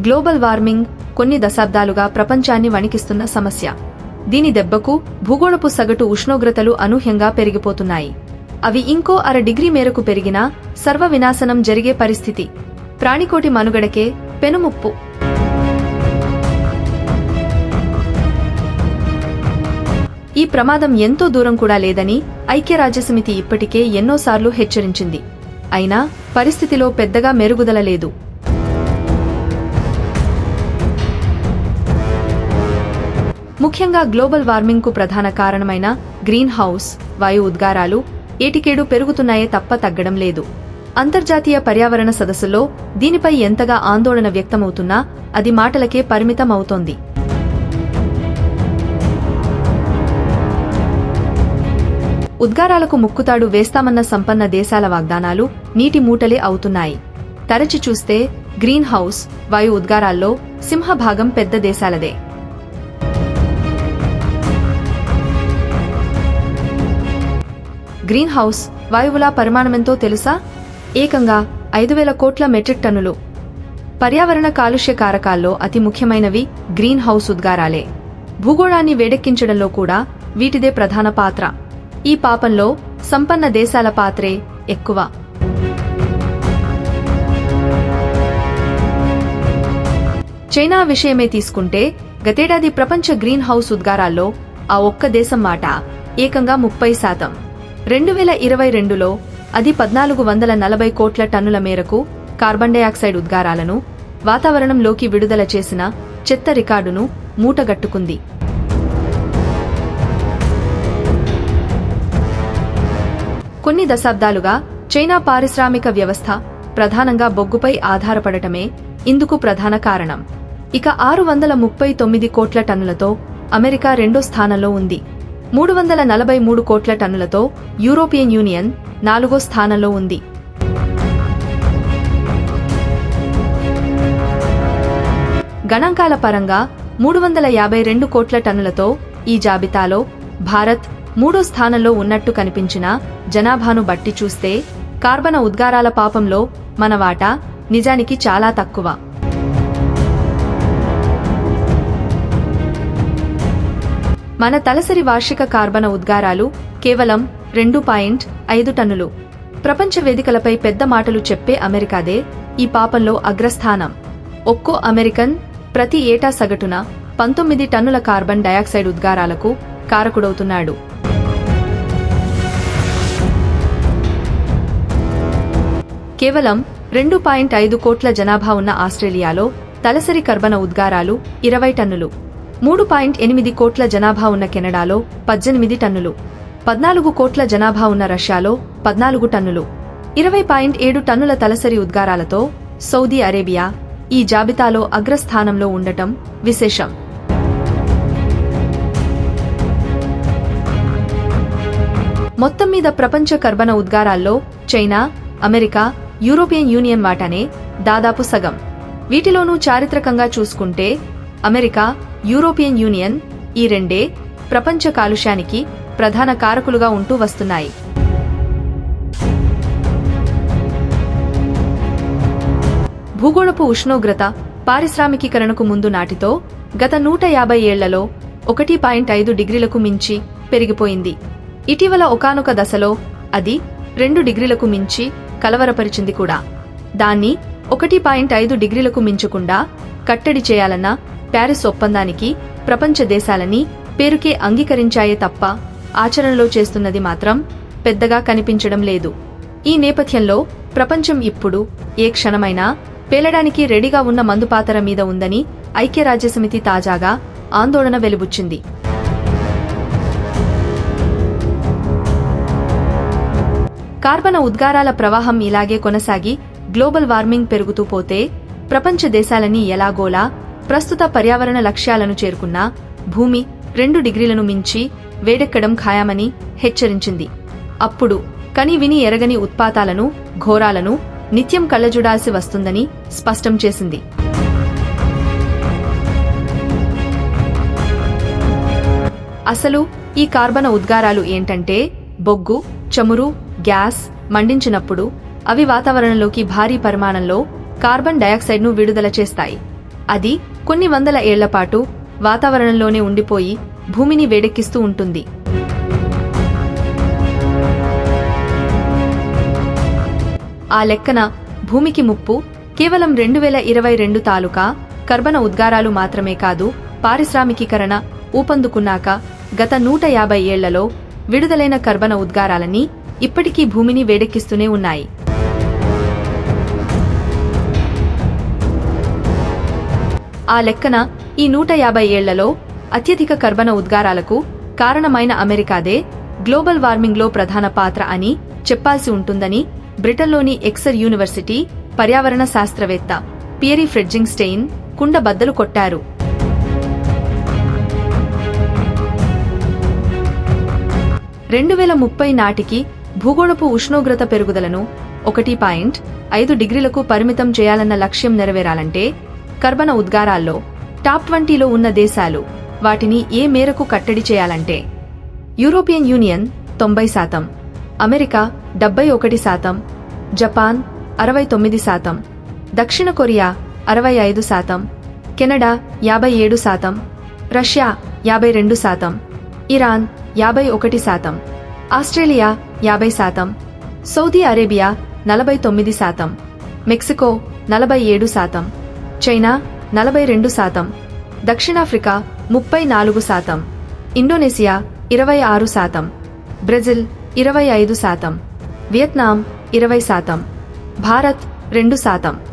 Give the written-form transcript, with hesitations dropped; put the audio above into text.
Global warming కొన్ని దశాబ్దాలుగా ప్రపంచాన్ని వణికిస్తున్న సమస్య. దీని దెబ్బకు భూగోళపు సగటు ఉష్ణోగ్రతలు అనూహ్యంగా పెరిగిపోతున్నాయి. అవి ఇంకో 1/2 డిగ్రీ మేరకు పెరిగినా సర్వవినాశనం జరిగే పరిస్థితి. ప్రాణికోటి మనుగడకే పెనుముప్పు. ఈ ప్రమాదం ఎంతో దూరం కూడా లేదని ఐక్యరాజ్యసమితి ఇప్పటికే ఎన్నోసార్లు హెచ్చరించింది. అయినా పరిస్థితిలో పెద్దగా మెరుగుదల లేదు. ముఖ్యంగా గ్లోబల్ వార్మింగ్ కు ప్రధాన కారణమైన గ్రీన్ హౌస్ వాయు ఉద్గారాలు ఏటికేడు పెరుగుతున్నాయే తప్ప తగ్గడం లేదు. అంతర్జాతీయ పర్యావరణ సదస్సులో దీనిపై ఎంతగా ఆందోళన వ్యక్తమవుతున్నా అది మాటలకే పరిమితం అవుతోంది. ఉద్గారాలకు ముక్కుతాడు వేస్తామన్న సంపన్న దేశాల వాగ్దానాలు నీటి మూటలే అవుతున్నాయి. తరచి చూస్తే గ్రీన్ హౌస్ వాయు ఉద్గారాల్లో సింహభాగం పెద్ద దేశాలదే. గ్రీన్ హౌస్ వాయువుల పరిమాణమెంతో తెలుసా? ఏకంగా 5,000 కోట్ల మెట్రిక్ టన్నులు. పర్యావరణ కాలుష్య కారకాల్లో అతి ముఖ్యమైనవి గ్రీన్ హౌస్ ఉద్గారాలే. భూగోళాన్ని వేడెక్కించడంలో కూడా వీటిదే ప్రధాన పాత్ర. ఈ పాపంలో సంపన్న దేశాల పాత్రే ఎక్కువ. చైనా విషయమే తీసుకుంటే గతేడాది ప్రపంచ గ్రీన్ హౌస్ ఉద్గారాల్లో ఆ ఒక్క దేశం మాట ఏకంగా 30%. 2022లో అది 1,440 కోట్ల టన్నుల మేరకు కార్బన్ డయాక్సైడ్ ఉద్గారాలను వాతావరణంలోకి విడుదల చేసిన చెత్త రికార్డును మూటగట్టుకుంది. కొన్ని దశాబ్దాలుగా చైనా పారిశ్రామిక వ్యవస్థ ప్రధానంగా బొగ్గుపై ఆధారపడటమే ఇందుకు ప్రధాన కారణం. ఇక 639 కోట్ల టన్నులతో అమెరికా రెండో స్థానంలో ఉంది. 343 కోట్ల టన్నులతో యూరోపియన్ యూనియన్ 4వ స్థానంలో ఉంది. గణాంకాల పరంగా 352 కోట్ల టన్నులతో ఈ జాబితాలో భారత్ 3వ స్థానంలో ఉన్నట్టు కనిపించినా జనాభాను బట్టి చూస్తే కార్బన ఉద్గారాల పాపంలో మన వాటా నిజానికి చాలా తక్కువ. మన తలసరి వార్షిక కార్బన ఉద్గారాలు కేవలం 2.5 టన్నులు. ప్రపంచ వేదికలపై పెద్ద మాటలు చెప్పే అమెరికాదే ఈ పాపంలో అగ్రస్థానం. ఒక్కో అమెరికన్ ప్రతి ఏటా సగటున 19 టన్నుల కార్బన్ డయాక్సైడ్ ఉద్గారాలకు కారకుడవుతున్నాడు. కేవలం 2.5 కోట్ల జనాభా ఉన్న ఆస్ట్రేలియాలో తలసరి కర్బన ఉద్గారాలు 20 టన్నులు. 3.8 కోట్ల జనాభా ఉన్న కెనడాలో 18 టన్నులు. 14 కోట్ల జనాభా ఉన్న రష్యాలో 14 టన్నులు. 20.7 టన్నుల తలసరి ఉద్గారాలతో సౌదీ అరేబియా ఈ జాబితాలో అగ్రస్థానంలో ఉండటం విశేషం. మొత్తం మీద ప్రపంచ కర్బన ఉద్గారాల్లో చైనా, అమెరికా, యూరోపియన్ యూనియన్ వాటానే దాదాపు సగం. వీటిలోనూ చారిత్రకంగా చూసుకుంటే అమెరికా, యూరోపియన్ యూనియన్ ఈ రెండే ప్రపంచ కాలుష్యానికి ప్రధాన కారకులుగా ఉంటూ వస్తున్నాయి. భూగోళపు ఉష్ణోగ్రత పారిశ్రామికీకరణకు ముందు నాటితో గత 150 ఏళ్లలో 1.5 డిగ్రీలకు మించి పెరిగిపోయింది. ఇటీవల ఒకానొక దశలో అది 2 డిగ్రీలకు మించి కలవరపరిచింది కూడా. దాన్ని 1.5 డిగ్రీలకు మించకుండా కట్టడి చేయాలన్న ప్యారిస్ ఒప్పందానికి ప్రపంచ దేశాలని పేరుకే అంగీకరించాయే తప్ప ఆచరణలో చేస్తున్నది మాత్రం పెద్దగా కనిపించడం లేదు. ఈ నేపథ్యంలో ప్రపంచం ఇప్పుడు ఏ క్షణమైనా పేలడానికి రెడీగా ఉన్న మందుపాతర మీద ఉందని ఐక్యరాజ్యసమితి తాజాగా ఆందోళన వెలుబుచ్చింది. కార్బన ఉద్గారాల ప్రవాహం ఇలాగే కొనసాగి గ్లోబల్ వార్మింగ్ పెరుగుతూ పోతే ప్రపంచ దేశాలని ఎలాగోలా ప్రస్తుత పర్యావరణ లక్ష్యాలను చేరుకున్నా భూమి 2 డిగ్రీలను మించి వేడెక్కడం ఖాయమని హెచ్చరించింది. అప్పుడు కని విని ఎరగని ఉత్పాతాలను, ఘోరాలను నిత్యం కళ్లజూడాల్సి వస్తుందని స్పష్టం చేసింది. అసలు ఈ కార్బన ఉద్గారాలు ఏంటంటే బొగ్గు, చమురు, గ్యాస్ మండించినప్పుడు అవి వాతావరణంలోకి భారీ పరిమాణంలో కార్బన్ డయాక్సైడ్ను విడుదల చేస్తాయి. అది కొన్ని వందల ఏళ్లపాటు వాతావరణంలోనే ఉండిపోయి భూమిని వేడెక్కిస్తూ ఉంటుంది. ఆ లెక్కన భూమికి ముప్పు కేవలం 2022 తాలూకా కర్బన ఉద్గారాలు మాత్రమే కాదు, పారిశ్రామికీకరణ ఊపందుకున్నాక గత 150 ఏళ్లలో విడుదలైన కర్బన ఉద్గారాలన్నీ ఇప్పటికీ భూమిని వేడెక్కిస్తూనే ఉన్నాయి. ఆ లెక్కన ఈ 150 ఏళ్లలో అత్యధిక కర్బన ఉద్గారాలకు కారణమైన అమెరికాదే గ్లోబల్ వార్మింగ్లో ప్రధాన పాత్ర అని చెప్పాల్సి ఉంటుందని బ్రిటన్లోని ఎక్సర్ యూనివర్సిటీ పర్యావరణ శాస్త్రవేత్త పియరీ ఫ్రెడ్జింగ్స్టెయిన్ కుండ బద్దలు కొట్టారు. నాటికి భూగోళపు ఉష్ణోగ్రత పెరుగుదలను 1.5 డిగ్రీలకు పరిమితం చేయాలన్న లక్ష్యం నెరవేరాలంటే కర్బన ఉద్గారాల్లో టాప్ 20లో ఉన్న దేశాలు వాటిని ఏ మేరకు కట్టడి చేయాలంటే యూరోపియన్ యూనియన్ 90%, అమెరికా 71%, జపాన్ 69%, దక్షిణ Korea 65%, Canada 57%, Russia 52%, Iran 51%, Australia 50%, Saudi Arabia 49%, Mexico 47%, China 42%, దక్షిణాఫ్రికా 34%, ఇండోనేసియా 26%, బ్రెజిల్ 25%, వియత్నాం 20%, భారత్ 2%.